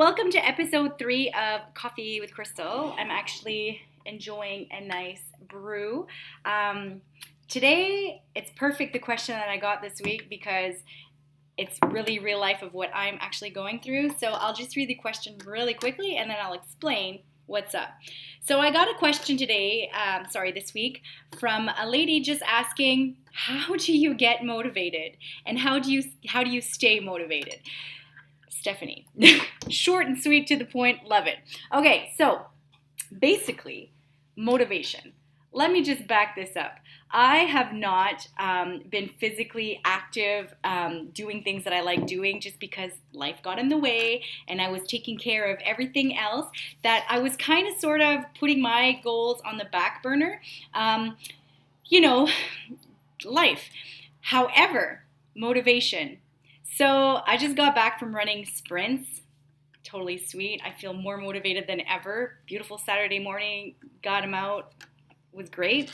welcome to episode 3 of Coffee with Crystal. I'm actually enjoying a nice brew. Today, it's perfect the question that I got this week because it's really real life of what I'm actually going through. So I'll just read the question really quickly and then I'll explain what's up. So I got a question today, this week, from a lady just asking, how do you get motivated? And how do you stay motivated? Stephanie. Short and sweet, to the point, love it. Okay, so basically, motivation. Let me just back this up. I have not been physically active doing things that I like doing just because life got in the way and I was taking care of everything else that I was kind of sort of putting my goals on the back burner. Life. However, motivation. So I just got back from running sprints. Totally sweet. I feel more motivated than ever. Beautiful Saturday morning. Got them out. Was great.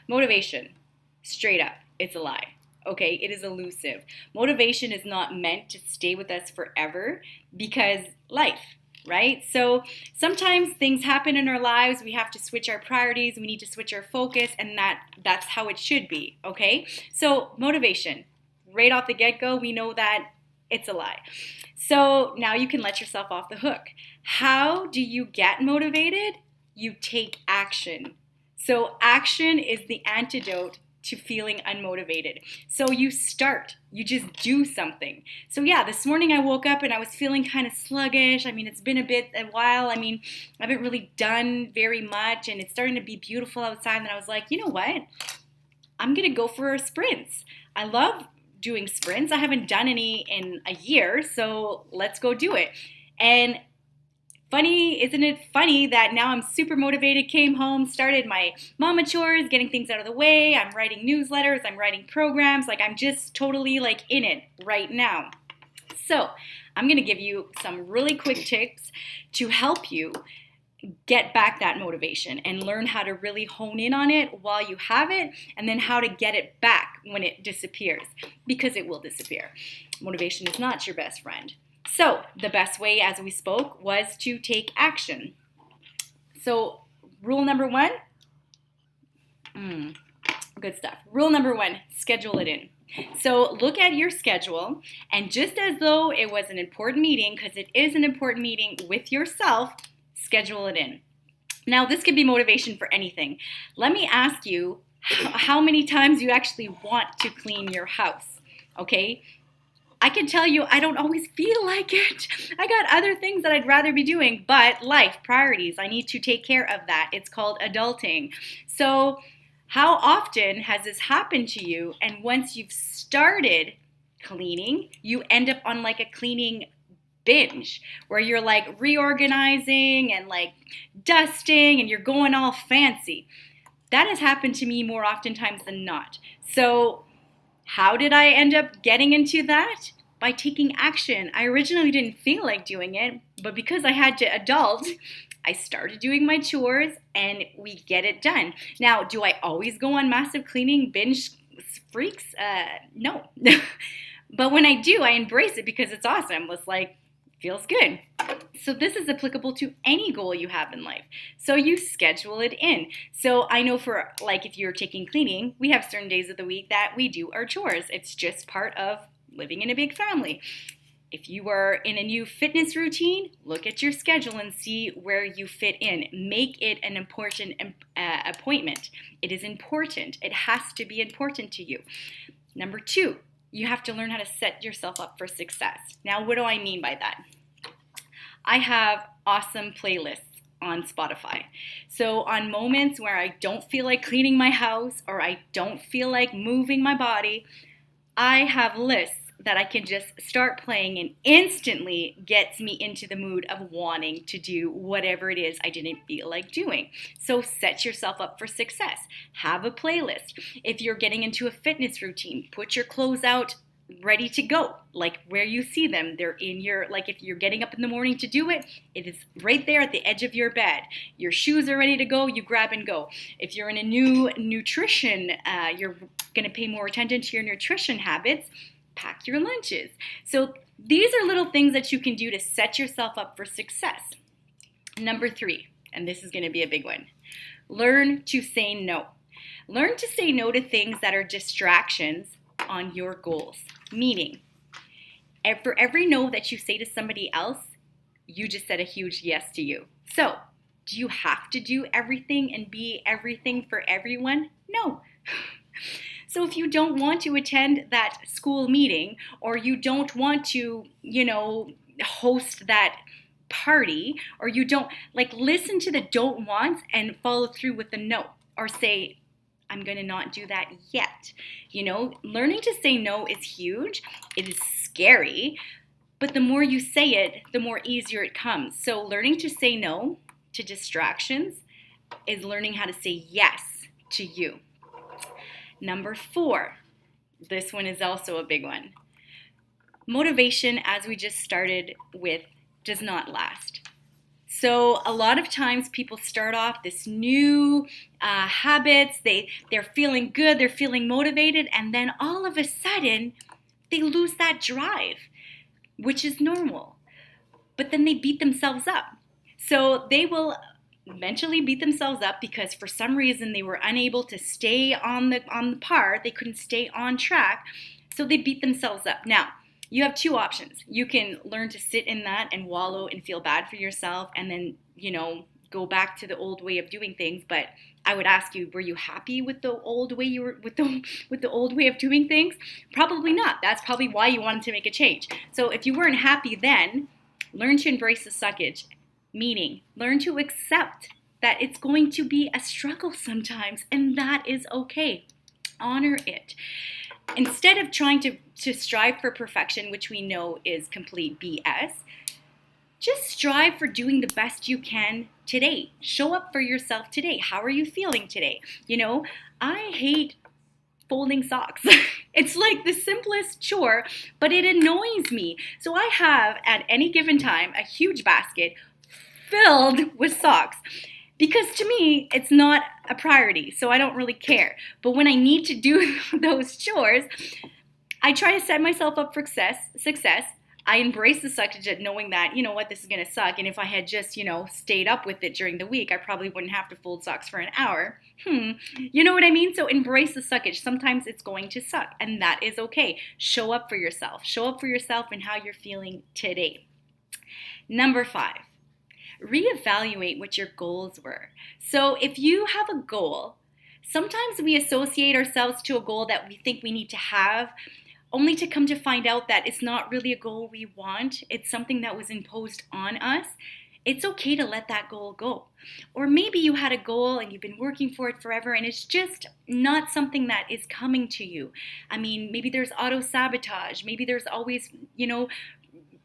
Motivation. Straight up. It's a lie. Okay, it is elusive. Motivation is not meant to stay with us forever because life, right? So sometimes things happen in our lives. We have to switch our priorities. We need to switch our focus, and that's how it should be, okay? So motivation. Right off the get-go, we know that it's a lie. So now you can let yourself off the hook. How do you get motivated? You take action. So action is the antidote to feeling unmotivated. So you start, you just do something. So yeah, this morning I woke up and I was feeling kind of sluggish. It's been a while. I haven't really done very much and it's starting to be beautiful outside. And I was like, you know what? I'm going to go for sprints. I love doing sprints. I haven't done any in a year, so let's go do it. And isn't it funny that now I'm super motivated, came home, started my mama chores, getting things out of the way. I'm writing newsletters, I'm writing programs, I'm just totally in it right now. So I'm going to give you some really quick tips to help you get back that motivation and learn how to really hone in on it while you have it, and then how to get it back when it disappears, because it will disappear. Motivation is not your best friend. So the best way, as we spoke, was to take action. So rule number 1, good stuff. Rule number 1, schedule it in. So look at your schedule, and just as though it was an important meeting, because it is an important meeting with yourself, schedule it in. Now, this could be motivation for anything. Let me ask you how many times you actually want to clean your house, okay? I can tell you I don't always feel like it. I got other things that I'd rather be doing, but life, priorities, I need to take care of that. It's called adulting. So how often has this happened to you? And once you've started cleaning, you end up on a cleaning binge where you're reorganizing and dusting and you're going all fancy. That has happened to me more oftentimes than not. So how did I end up getting into that? By taking action. I originally didn't feel like doing it, but because I had to adult, I started doing my chores and we get it done. Now, do I always go on massive cleaning binge freaks? No. But when I do, I embrace it because it's awesome. It's feels good. So this is applicable to any goal you have in life. So you schedule it in. So I know for if you're taking cleaning, we have certain days of the week that we do our chores. It's just part of living in a big family. If you are in a new fitness routine, look at your schedule and see where you fit in. Make it an important appointment. It is important. It has to be important to you. Number 2, you have to learn how to set yourself up for success. Now, what do I mean by that? I have awesome playlists on Spotify. So on moments where I don't feel like cleaning my house or I don't feel like moving my body, I have lists that I can just start playing and instantly gets me into the mood of wanting to do whatever it is I didn't feel like doing. So set yourself up for success. Have a playlist. If you're getting into a fitness routine, put your clothes out ready to go, where you see them. They're in your, if you're getting up in the morning to do it, it is right there at the edge of your bed. Your shoes are ready to go, you grab and go. If you're in a new nutrition, you're going to pay more attention to your nutrition habits, pack your lunches. So These are little things that you can do to set yourself up for success. Number 3, and this is going to be a big one. Learn to say no. Learn to say no to things that are distractions on your goals. Meaning, for every no that you say to somebody else, you just said a huge yes to you. So, do you have to do everything and be everything for everyone? No. So if you don't want to attend that school meeting, or you don't want to, host that party, or you don't, listen to the don't wants and follow through with the no, or say, I'm going to not do that yet. Learning to say no is huge. It is scary, but the more you say it, the more easier it comes. So learning to say no to distractions is learning how to say yes to you. Number 4, this one is also a big one. Motivation, as we just started with, does not last. So a lot of times people start off this new habits, they're feeling good, they're feeling motivated, and then all of a sudden they lose that drive, which is normal. But then they beat themselves up. So they will eventually beat themselves up because for some reason they were unable to stay on the par, they couldn't stay on track, so they beat themselves up. Now, you have 2 options. You can learn to sit in that and wallow and feel bad for yourself and then, go back to the old way of doing things. But I would ask you, were you happy with the old way with the old way of doing things? Probably not. That's probably why you wanted to make a change. So if you weren't happy then, learn to embrace the suckage. Meaning, learn to accept that it's going to be a struggle sometimes, and that is okay. Honor it. Instead of trying to strive for perfection, which we know is complete BS, just strive for doing the best you can today. Show up for yourself today. How are you feeling today? I hate folding socks. It's like the simplest chore, but it annoys me. So I have, at any given time, a huge basket filled with socks. Because to me, it's not a priority, so I don't really care. But when I need to do those chores, I try to set myself up for success. I embrace the suckage at knowing that, this is going to suck. And if I had just, stayed up with it during the week, I probably wouldn't have to fold socks for an hour. You know what I mean? So embrace the suckage. Sometimes it's going to suck, and that is okay. Show up for yourself. Show up for yourself and how you're feeling today. Number 5. Reevaluate what your goals were. So if you have a goal, sometimes we associate ourselves to a goal that we think we need to have, only to come to find out that it's not really a goal we want. It's something that was imposed on us. It's okay to let that goal go. Or maybe you had a goal and you've been working for it forever and it's just not something that is coming to you. I mean, maybe there's auto-sabotage. Maybe there's always,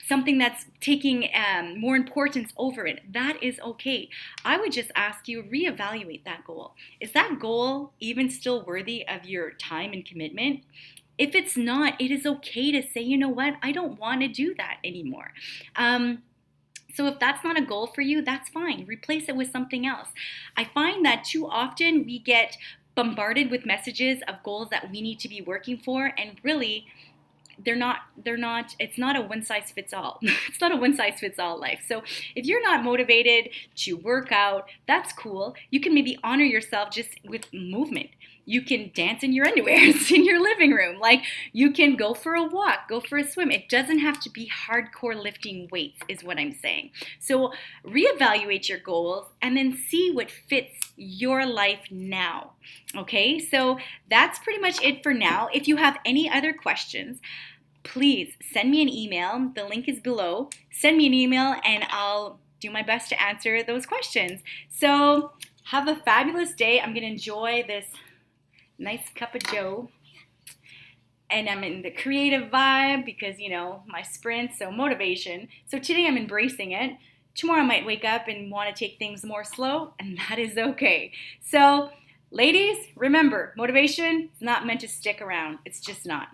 something that's taking more importance over it. That is okay. I would just ask you, reevaluate that goal. Is that goal even still worthy of your time and commitment? If it's not, it is okay to say, you know what, I don't want to do that anymore. So if that's not a goal for you, that's fine. Replace it with something else. I find that too often we get bombarded with messages of goals that we need to be working for, and really, it's not a one size fits all. It's not a one size fits all life. So if you're not motivated to work out, that's cool. You can maybe honor yourself just with movement. You can dance in your underwears in your living room. You can go for a walk, go for a swim. It doesn't have to be hardcore lifting weights is what I'm saying. So reevaluate your goals and then see what fits your life now. Okay, so that's pretty much it for now. If you have any other questions, please send me an email. The link is below. Send me an email and I'll do my best to answer those questions. So have a fabulous day. I'm going to enjoy this nice cup of joe. And I'm in the creative vibe because, my sprint, so motivation. So today I'm embracing it. Tomorrow I might wake up and want to take things more slow, and that is okay. So ladies, remember, motivation is not meant to stick around. It's just not.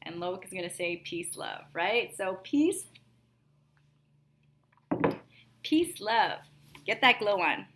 And Loic is going to say peace, love, right? So peace, love. Get that glow on.